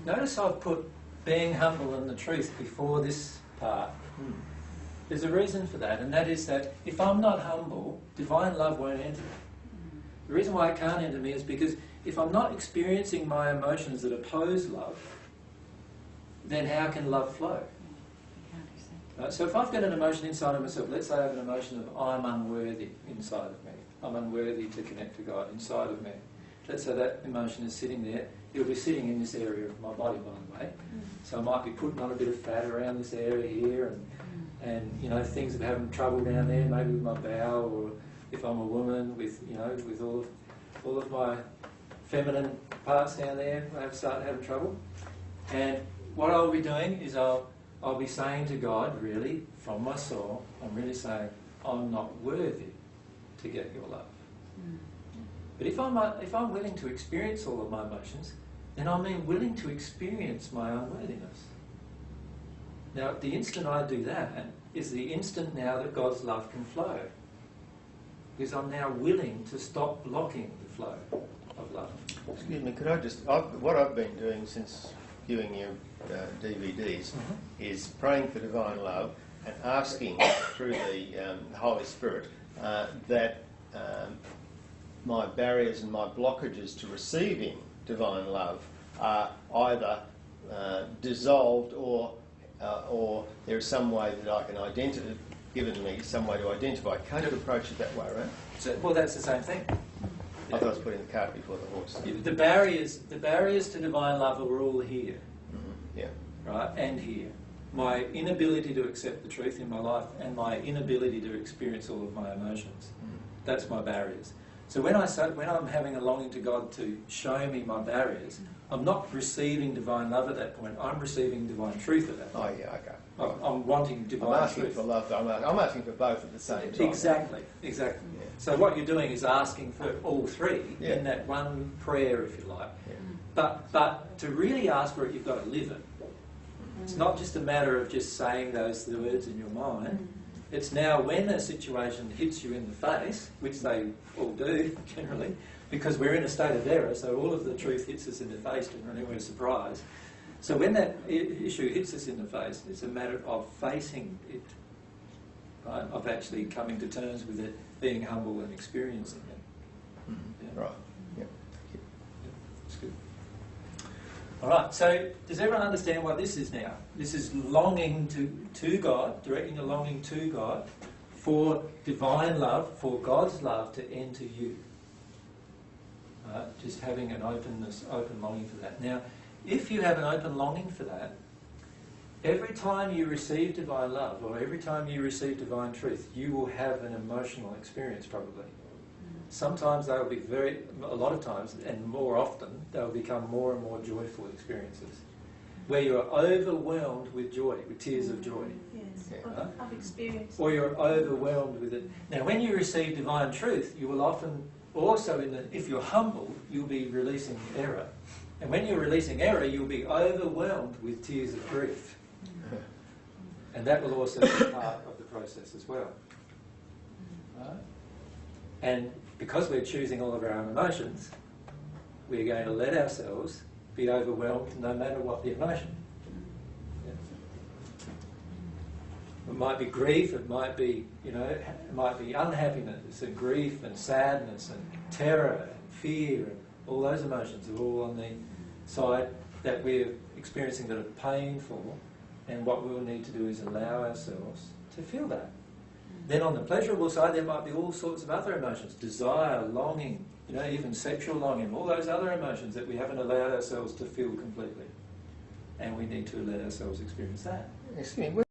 Notice I've put being humble and the truth before this part. There's a reason for that, and that is that if I'm not humble, divine love won't enter me. The reason why it can't enter me is because if I'm not experiencing my emotions that oppose love, then how can love flow? Right? So if I've got an emotion inside of myself, let's say I have an emotion of I'm unworthy inside of me. I'm unworthy to connect to God inside of me. Let's say that emotion is sitting there. It'll be sitting in this area of my body, by the way. So I might be putting on a bit of fat around this area here, and you know, things of having trouble down there, maybe with my bowel, or if I'm a woman, with with all of my feminine parts down there, I start having trouble. And what I'll be doing is I'll be saying to God, really, from my soul, I'm really saying, I'm not worthy to get your love. But if I'm willing to experience all of my emotions, then I'm willing to experience my unworthiness. Now, the instant I do that is the instant now that God's love can flow. Because I'm now willing to stop blocking the flow of love. Excuse me, could I just... what I've been doing since viewing your DVDs is praying for divine love and asking through the Holy Spirit that my barriers and my blockages to receiving divine love are either dissolved or there's some way that I can identify, given me some way to identify. Can't you approach it that way, right? So, well, that's the same thing. I thought I was putting the cart before the horse. The barriers to divine love are all here. Yeah. Right, and here. My inability to accept the truth in my life and my inability to experience all of my emotions. That's my barriers. So when I'm having a longing to God to show me my barriers, I'm not receiving divine love at that point. I'm receiving divine truth at that point. Oh yeah, okay. I'm wanting divine truth. I'm asking for love. I'm asking for both at the same time. Exactly. Yeah. So what you're doing is asking for all three in that one prayer, if you like. Yeah. But to really ask for it, you've got to live it. It's not just a matter of just saying those words in your mind. It's now when a situation hits you in the face, which they all do generally, because we're in a state of error, so all of the truth hits us in the face generally, we're surprised. So when that issue hits us in the face, it's a matter of facing it, right? Of actually coming to terms with it, being humble and experiencing it. Yeah. Right. Yeah. That's good. All right, so does everyone understand what this is now? This is longing to God, directing a longing to God for divine love, for God's love to enter you. Just having an open longing for that. Now, if you have an open longing for that, every time you receive divine love or every time you receive divine truth, you will have an emotional experience probably. Sometimes they'll be a lot of times, and more often, they'll become more and more joyful experiences, where you're overwhelmed with joy, with tears of joy. Yes, I've experienced. Or you're overwhelmed with it. Now, when you receive divine truth, you will often also, if you're humble, you'll be releasing error. And when you're releasing error, you'll be overwhelmed with tears of grief. And that will also be part of the process as well. Right? And because we're choosing all of our own emotions, we're going to let ourselves be overwhelmed no matter what the emotion. Yeah. It might be grief, it might be, it might be unhappiness and grief and sadness and terror and fear, and all those emotions are all on the side that we're experiencing that are painful, and what we'll need to do is allow ourselves to feel that. Then on the pleasurable side, there might be all sorts of other emotions, desire, longing, even sexual longing, all those other emotions that we haven't allowed ourselves to feel completely. And we need to let ourselves experience that. Excuse me.